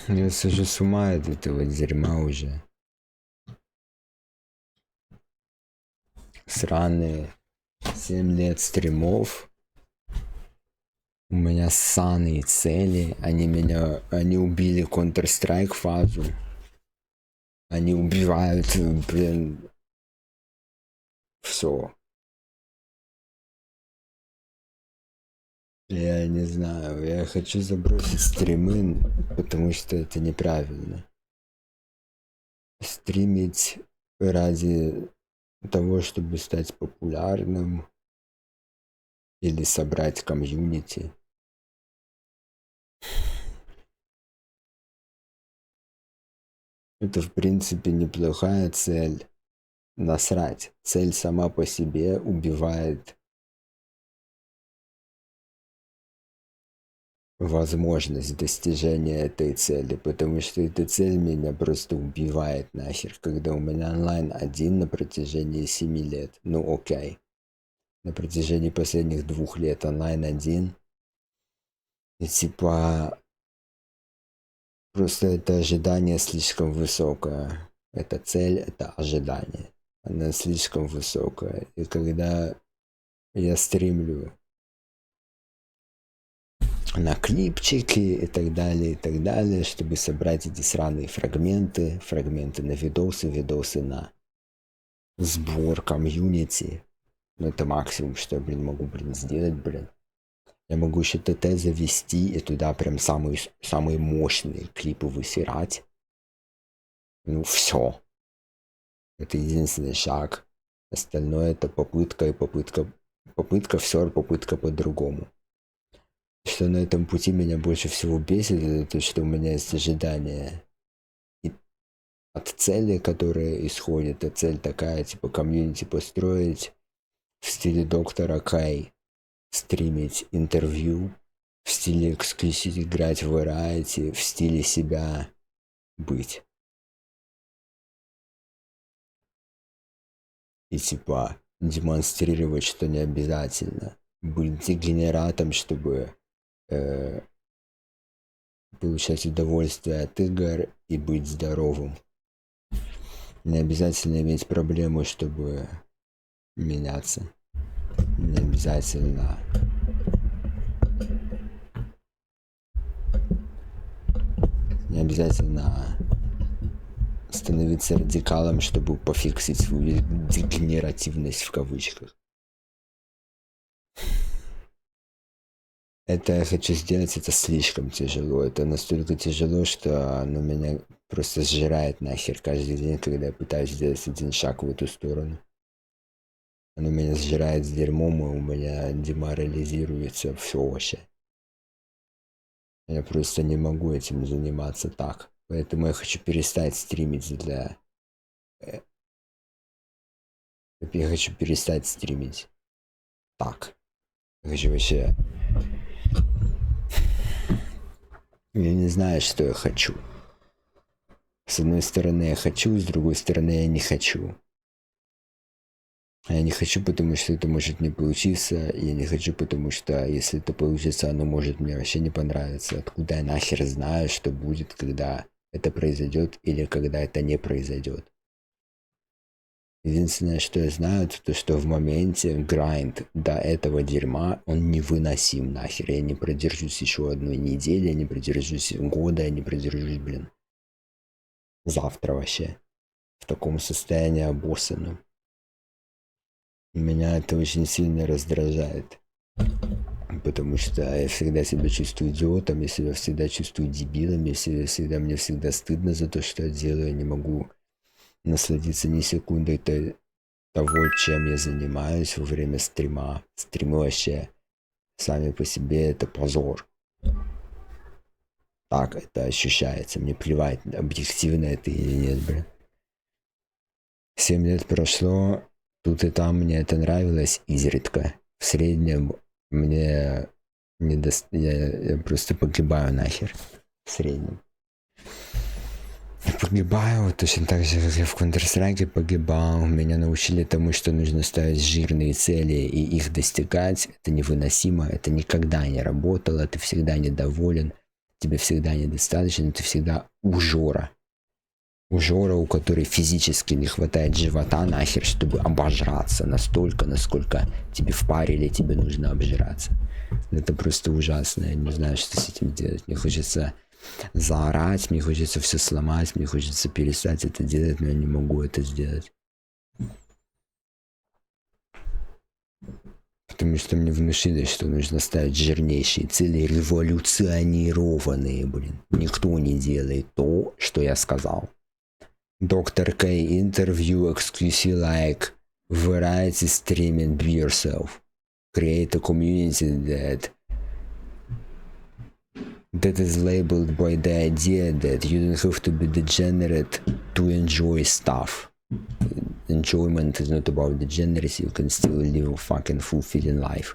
Я сажу с ума от этого дерьма уже. Сраные 7 лет стримов. У меня ссаные цели. Они убили Counter-Strike фазу. Они убивают, блин, все. Я не знаю, я хочу забросить стримы, потому что это неправильно. Стримить ради того, чтобы стать популярным или собрать комьюнити. Это в принципе неплохая цель. Насрать. Цель сама по себе убивает возможность достижения этой цели, потому что эта цель меня просто убивает нахер, когда у меня онлайн один на протяжении 7 лет. Ну окей. На протяжении последних 2 лет онлайн один. И типа просто это ожидание слишком высокое. Это цель, это ожидание. Она слишком высокая. И когда я стримлю на клипчики и так далее, чтобы собрать эти сраные фрагменты на видосы на сбор комьюнити. Ну это максимум, что я, могу, сделать, Я могу еще ТТ завести и туда прям самые мощные клипы высирать. Ну все. Это единственный шаг. Остальное это попытка по-другому. Что на этом пути меня больше всего бесит, это то, что у меня есть ожидания и от цели, которая исходит. А цель такая, типа комьюнити построить в стиле доктора Кай, стримить интервью, в стиле эксклюзив играть в Variety, в стиле себя быть. И типа демонстрировать, что не обязательно быть дегенератом, чтобы получать удовольствие от игр и быть здоровым. Не обязательно иметь проблему, чтобы меняться. Не обязательно. Не обязательно становиться радикалом, чтобы пофиксить свою дегенеративность в кавычках. Это я хочу сделать, это слишком тяжело. Это настолько тяжело, что оно меня просто сжирает нахер каждый день, когда я пытаюсь сделать один шаг в эту сторону. Оно меня сжирает с дерьмом, и у меня деморализируется все вообще. Я просто не могу этим заниматься так. Поэтому я хочу перестать стримить Я хочу перестать стримить так. Я хочу вообще... Я не знаю, что я хочу. С одной стороны я хочу, с другой стороны я не хочу. А я не хочу, потому что это может не получиться. Я не хочу, потому что если это получится, оно может мне вообще не понравиться. Откуда я нахер знаю, что будет, когда это произойдет или когда это не произойдет. Единственное, что я знаю, это то, что в моменте грайнд до этого дерьма, он невыносим нахер. Я не продержусь еще одной недели, я не продержусь года, я не продержусь, завтра вообще. В таком состоянии обоссанном. Меня это очень сильно раздражает. Потому что я всегда себя чувствую идиотом, я себя всегда чувствую дебилом, мне всегда стыдно за то, что я делаю, я не могу насладиться ни секундой того, чем я занимаюсь во время стрима. Стримы вообще сами по себе это позор. Так это ощущается, мне плевать, объективно это или нет, 7 лет прошло, тут и там мне это нравилось изредка. В среднем мне я просто погибаю нахер. В среднем. Я погибаю точно так же, как я в Counter-Strike погибал. Меня научили тому, что нужно ставить жирные цели и их достигать. Это невыносимо, это никогда не работало, ты всегда недоволен. тебе всегда недостаточно, ты всегда у Жора, у которой физически не хватает живота нахер, чтобы обожраться настолько, насколько тебе впарили, тебе нужно обжираться. Это просто ужасно, я не знаю, что с этим делать. Мне хочется заорать, мне хочется все сломать, мне хочется перестать это делать, но я не могу это сделать. Потому что мне внушили, что нужно ставить жирнейшие цели, революционированные, блин. Никто не делает то, что я сказал. Dr. K interview XQC like variety streaming, be yourself. Create a community that is labeled by the idea that you don't have to be degenerate to enjoy stuff. Enjoyment is not about degeneracy, you can still live a fucking fulfilling life.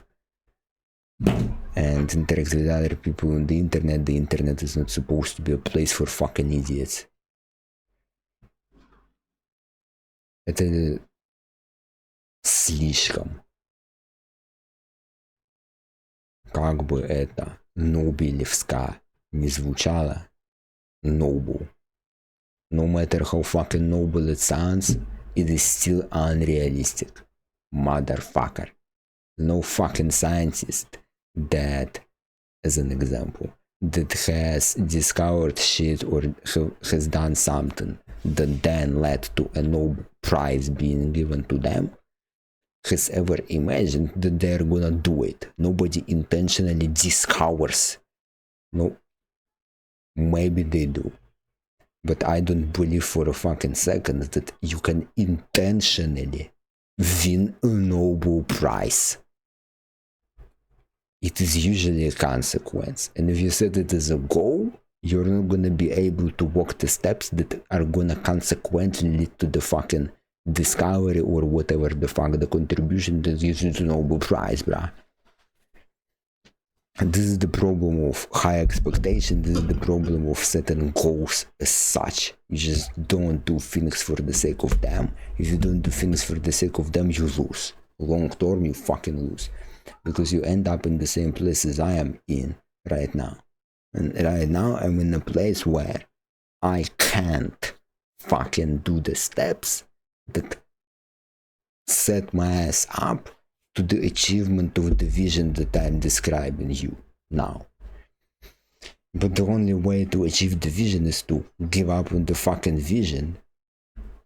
And interact with other people on the internet is not supposed to be a place for fucking idiots. Это слишком. Как бы это нобелевска не звучало, noble. No matter how fucking noble it sounds, it is still unrealistic. Motherfucker. No fucking scientist that, as an example, that has discovered shit or has done something that then led to a Nobel Prize being given to them has ever imagined that they're gonna do it. Nobody intentionally discovers. No, maybe they do. But I don't believe for a fucking second that you can intentionally win a Nobel Prize. It is usually a consequence. And if you set it as a goal, you're not gonna be able to walk the steps that are gonna consequently lead to the fucking discovery or whatever the fuck the contribution that gives you the Nobel Prize, bruh. This is the problem of high expectation. This is the problem of setting goals as such. You just don't do things for the sake of them. If you don't do things for the sake of them, you lose. Long term, you fucking lose. Because you end up in the same place as I am in right now. And right now, I'm in a place where I can't fucking do the steps that set my ass up to the achievement of the vision that I'm describing you now. But the only way to achieve the vision is to give up on the fucking vision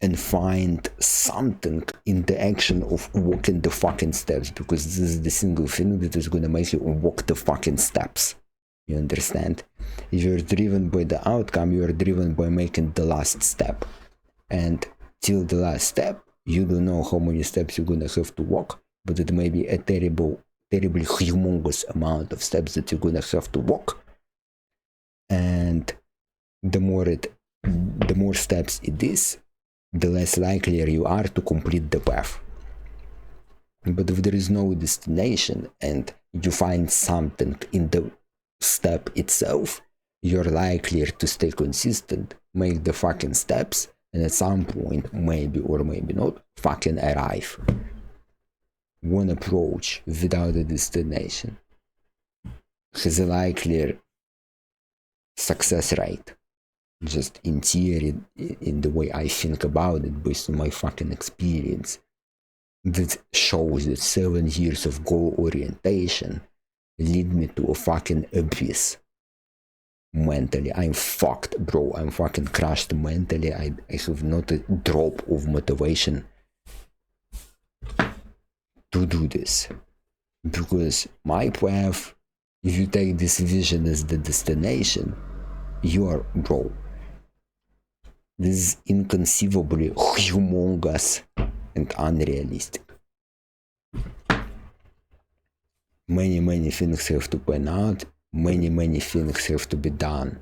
and find something in the action of walking the fucking steps, because this is the single thing that is gonna make you walk the fucking steps. You understand? If you're driven by the outcome, you are driven by making the last step. And till the last step, you don't know how many steps you're gonna have to walk, but it may be a terribly humongous amount of steps that you're gonna have to walk. And the more steps it is, the less likely you are to complete the path. But if there is no destination and you find something in the step itself, you're likelier to stay consistent, make the fucking steps, and at some point, maybe or maybe not, fucking arrive. One approach without a destination has a likelier success rate. Just in theory, in the way I think about it, based on my fucking experience, that shows that 7 years of goal orientation lead me to a fucking abyss. Mentally, I'm fucked, bro. I'm fucking crushed mentally. I have not a drop of motivation to do this. Because my path, if you take this vision as the destination, you are, bro. This is inconceivably humongous and unrealistic. Many things have to pan out. Many things have to be done.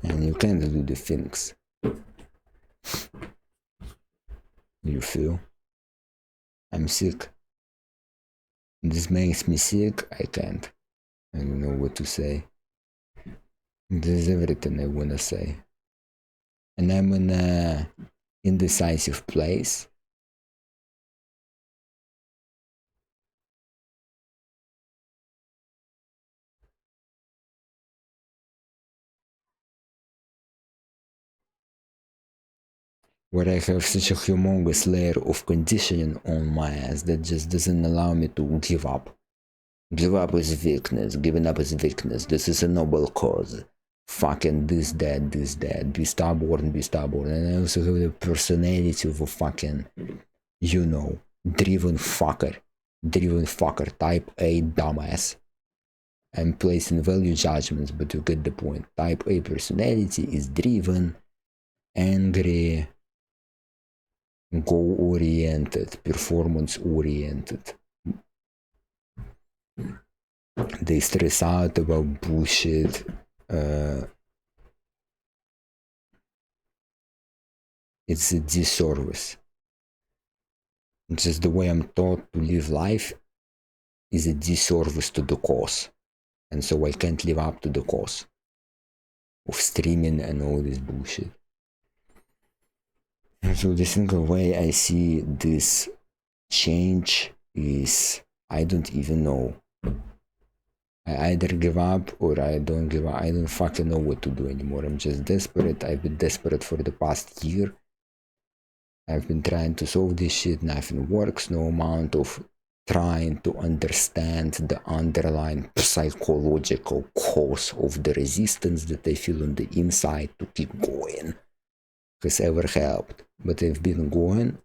And you can't do the things. You feel? I'm sick. This makes me sick. I can't. I don't know what to say. This is everything I wanna say. And I'm in a indecisive place. where I have such a humongous layer of conditioning on my ass that just doesn't allow me to give up. Give up is weakness, giving up is weakness, this is a noble cause. Fucking this, that, be stubborn, and I also have the personality of a fucking, driven fucker, type A dumbass. I'm placing value judgments, but you get the point. Type A personality is driven, angry, goal-oriented, performance-oriented. They stress out about bullshit. It's a disservice. Just the way I'm taught to live life is a disservice to the cause. And so I can't live up to the cause of streaming and all this bullshit. So the single way I see this change is, I don't even know. I either give up or I don't give up. I don't fucking know what to do anymore. I'm just desperate. I've been desperate for the past year. I've been trying to solve this shit. Nothing works. No amount of trying to understand the underlying psychological cause of the resistance that I feel on the inside to keep going has ever helped. But I've been going.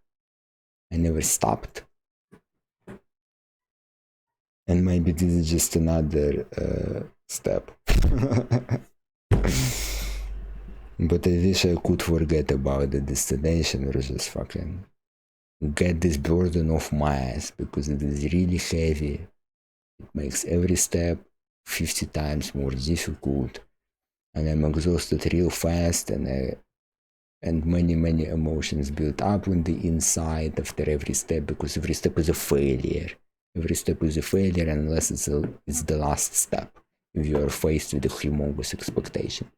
I never stopped. And maybe this is just another step. But I wish I could forget about the destination or just fucking get this burden off my ass, because it is really heavy. It makes every step 50 times more difficult, and I'm exhausted real fast, and many emotions build up on the inside after every step, because every step is a failure. Every step is a failure unless it's the last step, if you are faced with a humongous expectation.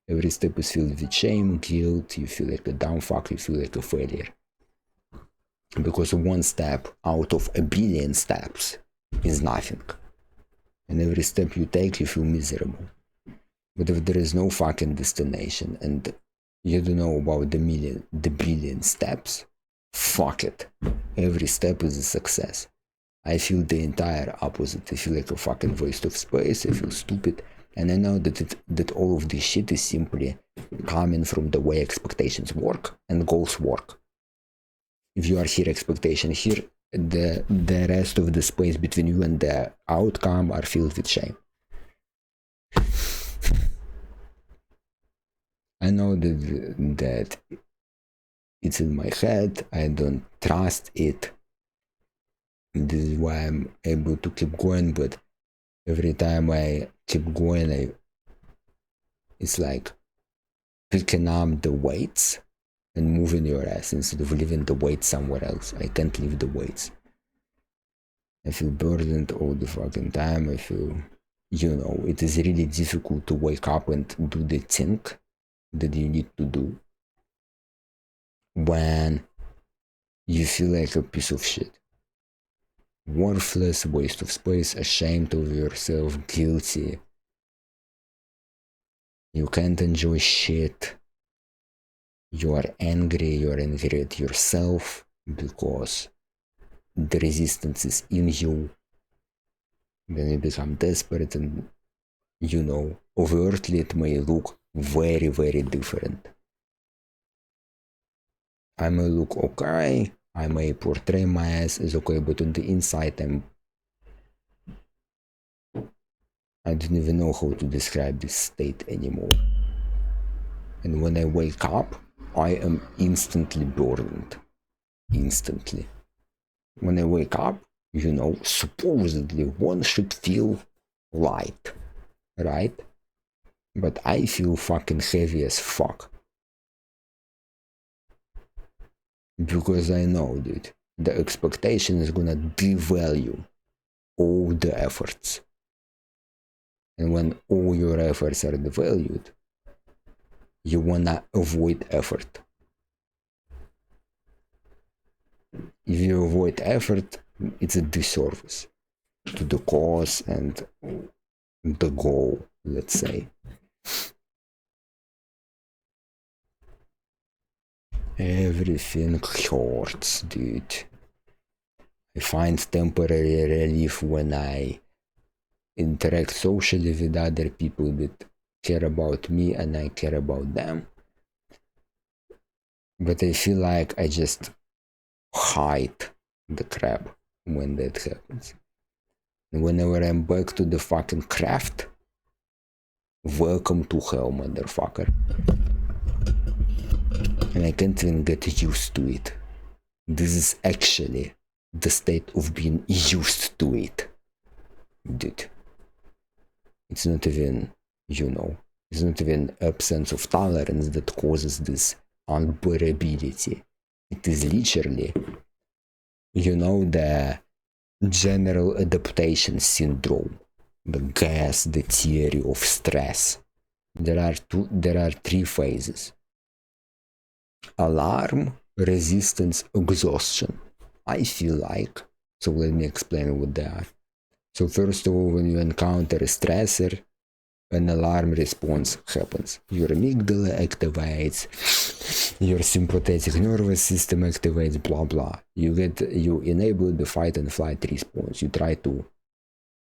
Every step is filled with shame, guilt, you feel like a dumb fuck, you feel like a failure. Because one step out of a billion steps is nothing. And every step you take, you feel miserable. But if there is no fucking destination and you don't know about the billion steps, fuck it. Every step is a success. I feel the entire opposite. I feel like a fucking waste of space. I feel stupid. And I know that all of this shit is simply coming from the way expectations work and goals work. If you are here expectation here, the rest of the space between you and the outcome are filled with shame. I know that it's in my head. I don't trust it. This is why I'm able to keep going, but every time I keep going, it's like picking up the weights and moving your ass instead of leaving the weights somewhere else. I can't leave the weights. I feel burdened all the fucking time. I feel, it is really difficult to wake up and do the thing that you need to do when you feel like a piece of shit. Worthless, waste of space, ashamed of yourself, guilty. You can't enjoy shit. You are angry at yourself because the resistance is in you. Then you become desperate and, overtly it may look very, very different. I may look okay, I may portray my ass as okay, but on the inside I don't even know how to describe this state anymore. And when I wake up, I am instantly burdened. Instantly. When I wake up, supposedly one should feel light, right? But I feel fucking heavy as fuck. Because I know, dude, the expectation is gonna devalue all the efforts. And when all your efforts are devalued, you wanna avoid effort. If you avoid effort, it's a disservice to the cause and the goal, let's say. Everything hurts, dude. I find temporary relief when I interact socially with other people that care about me and I care about them. But I feel like I just hide the crap when that happens. And whenever I'm back to the fucking craft, welcome to hell, motherfucker. And I can't even get used to it. This is actually the state of being used to it. Dude. It's not even, it's not even absence of tolerance that causes this unbearability. It is literally, the general adaptation syndrome, the gas, the theory of stress. There are three phases: alarm, resistance, exhaustion. I feel like, so let me explain what they are. So first of all, when you encounter a stressor, an alarm response happens. Your amygdala activates, your sympathetic nervous system activates, blah blah. You enable the fight and flight response. You try to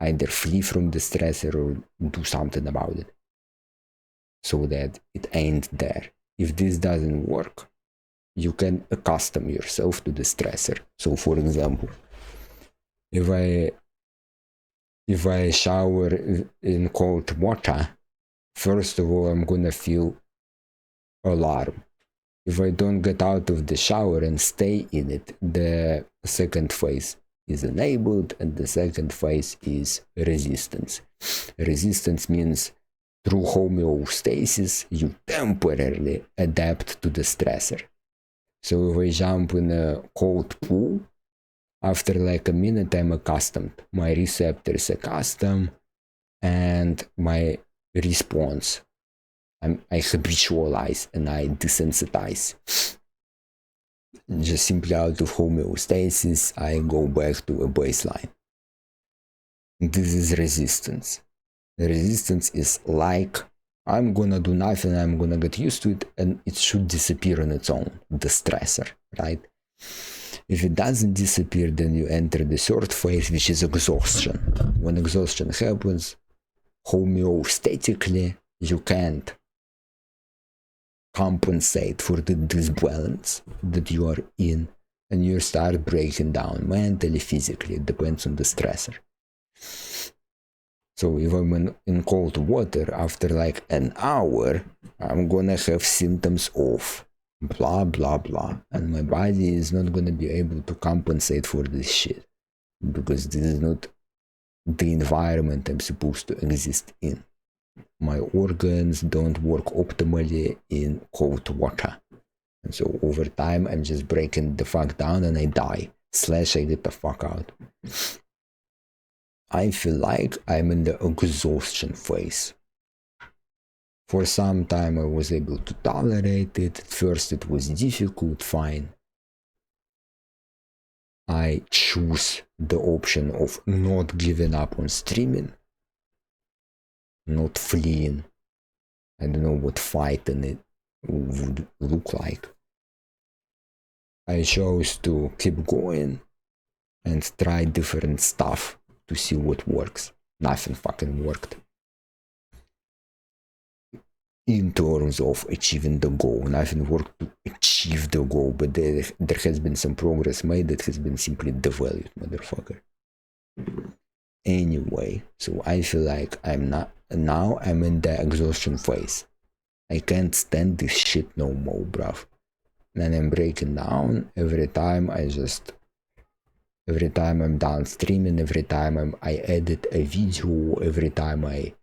either flee from the stressor or do something about it so that it ain't there. If this doesn't work, you can accustom yourself to the stressor. So for example, if I shower in cold water, first of all, I'm gonna feel alarm. If I don't get out of the shower and stay in it, the second phase is enabled, and the second phase is resistance. Resistance means through homeostasis, you temporarily adapt to the stressor. So if I jump in a cold pool, after like a minute, I'm accustomed. My receptors accustomed, and my response, I habitualize and I desensitize. Just simply out of homeostasis, I go back to a baseline. This is resistance. Resistance is like, I'm gonna do nothing, I'm gonna get used to it, and it should disappear on its own, the stressor, right? If it doesn't disappear, then you enter the third phase, which is exhaustion. When exhaustion happens, homeostatically, you can't compensate for the disbalance that you are in, and you start breaking down mentally, physically. It depends on the stressor. So if I'm in cold water, after like an hour, I'm gonna have symptoms of blah blah blah, and my body is not gonna be able to compensate for this shit, because this is not the environment I'm supposed to exist in. My organs don't work optimally in cold water, and so over time I'm just breaking the fuck down and I die / I get the fuck out. I feel like I'm in the exhaustion phase. For some time I was able to tolerate it. At first it was difficult, fine. I choose the option of not giving up on streaming, not fleeing. I don't know what fighting it would look like. I chose to keep going and try different stuff to see what works. Nothing fucking worked. In terms of achieving the goal, nothing worked to achieve the goal, but there has been some progress made that has been simply devalued, motherfucker. Anyway, so I feel like I'm in the exhaustion phase. I can't stand this shit no more, bruv. And I'm breaking down every time I'm done streaming, every time I edit a video, every time I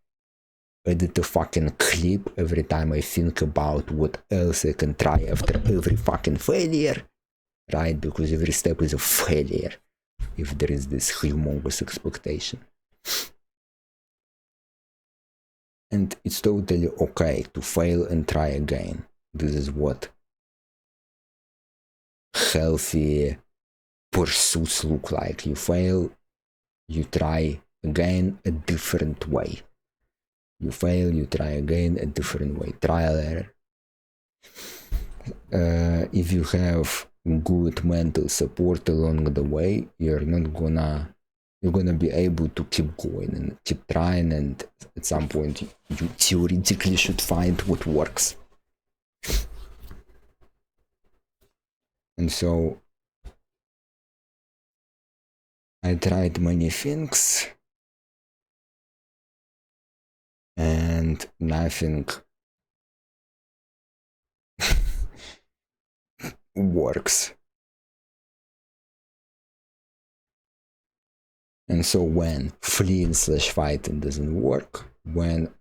edit a fucking clip, every time I think about what else I can try after every fucking failure, right? Because every step is a failure if there is this humongous expectation. And it's totally okay to fail and try again. This is what healthy pursuits look like. You fail, you try again a different way. You fail, you try again a different way. Trial error. if you have good mental support along the way, you're gonna be able to keep going and keep trying, and at some point you theoretically should find what works. And so I tried many things and nothing works. And so when fleeing/fighting doesn't work, when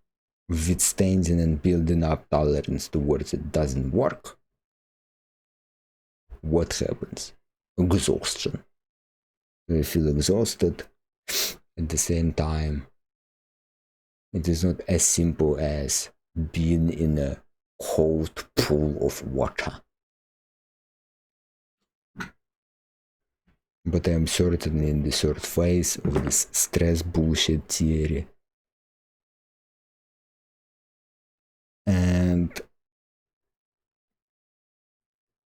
withstanding and building up tolerance towards it doesn't work, what happens? Exhaustion. You feel exhausted. At the same time, it is not as simple as being in a cold pool of water. But I am certainly in the third phase of this stress bullshit theory. And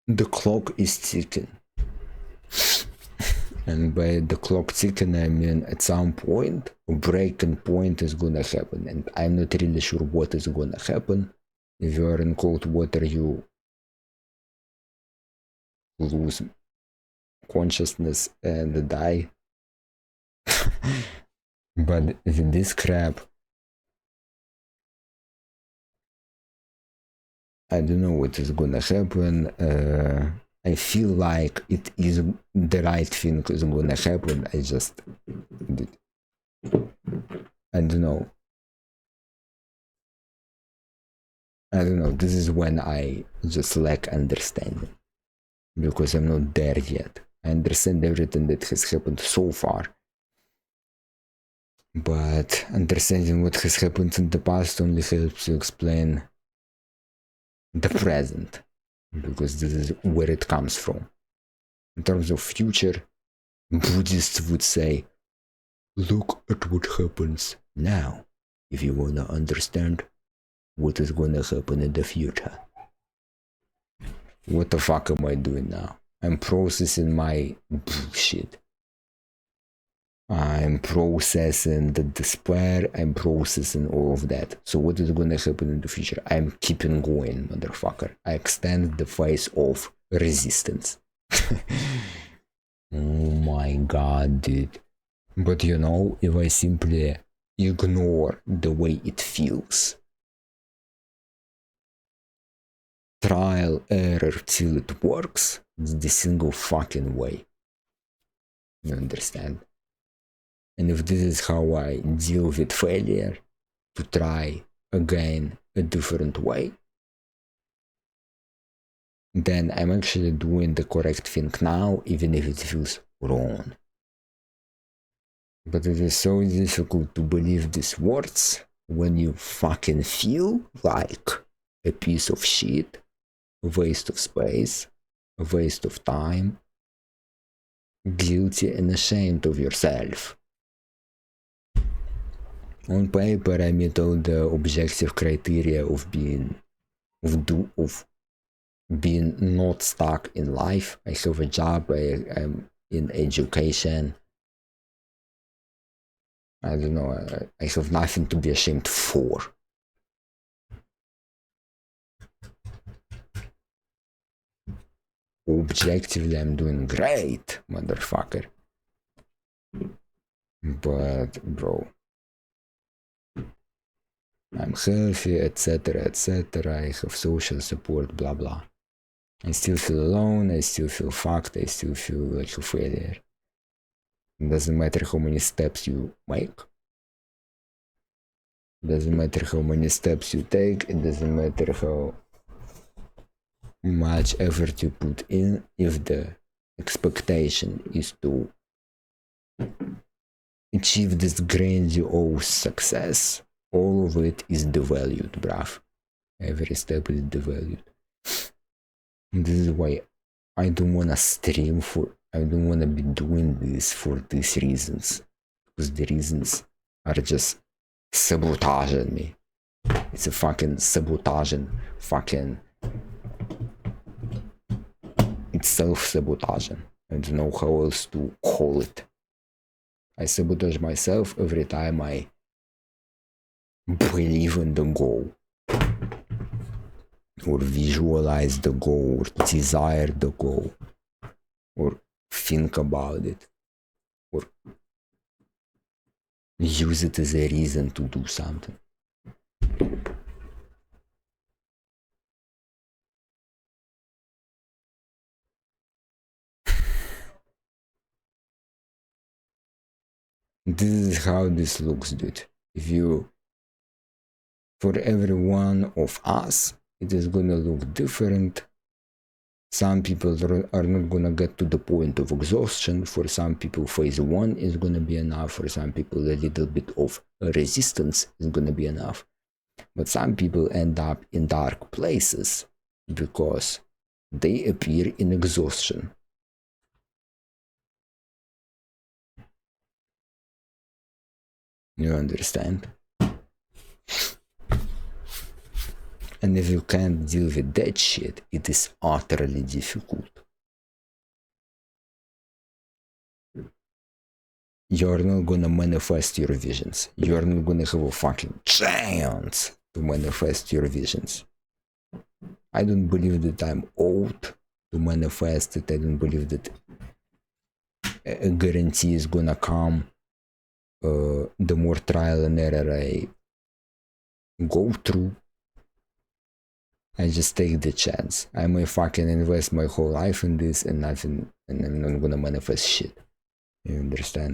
the clock is ticking. And by the clock ticking, I mean at some point, a breaking point is gonna happen. And I'm not really sure what is gonna happen. If you are in cold water, you lose consciousness and die. But with this crap, I don't know what is gonna happen. I feel like it is the right thing is gonna happen. I don't know. This is when I just lack understanding, because I'm not there yet. I understand everything that has happened so far, but understanding what has happened in the past only helps you explain the present, because this is where it comes from. In terms of future, Buddhists would say, look at what happens now if you want to understand what is going to happen in the future. What the fuck am I doing now? I'm processing my bullshit. I'm processing the despair. I'm processing all of that. So what is going to happen in the future? I'm keeping going, motherfucker. I extend the phase of resistance. Oh my god, dude. But you know, if I simply ignore the way it feels, trial error till it works, it's the single fucking way. You understand? And if this is how I deal with failure, to try again a different way, then I'm actually doing the correct thing now, even if it feels wrong. But it is so difficult to believe these words when you fucking feel like a piece of shit, a waste of space, a waste of time, guilty and ashamed of yourself. On paper, I meet all the objective criteria of being not stuck in life. I have a job, I'm in education. I don't know, I have nothing to be ashamed for. Objectively, I'm doing great, motherfucker. But, bro, I'm healthy, etc., etc. I have social support, blah, blah. I still feel alone, I still feel fucked, I still feel like a failure. It doesn't matter how many steps you make. It doesn't matter how many steps you take. It doesn't matter how much effort you put in. If the expectation is to achieve this grandiose success, all of it is devalued, bruv. Every step is devalued. And this is why I don't wanna stream I don't wanna be doing this for these reasons. Because the reasons are just sabotaging me. It's a fucking sabotaging fucking It's self-sabotaging. I don't know how else to call it. I sabotage myself every time I believe in the goal, or visualize the goal, or desire the goal, or think about it, or use it as a reason to do something. This is how this looks, dude. For every one of us, it is gonna look different. Some people are not gonna get to the point of exhaustion. For some people, phase 1 is gonna be enough. For some people, a little bit of resistance is gonna be enough. But some people end up in dark places because they appear in exhaustion. You understand? And if you can't deal with that shit, it is utterly difficult. You're not gonna manifest your visions. You're not gonna have a fucking chance to manifest your visions. I don't believe that I'm old to manifest it. I don't believe that a guarantee is gonna come the more trial and error I go through. I just take the chance. I may fucking invest my whole life in this and nothing, and I'm not gonna manifest shit. You understand?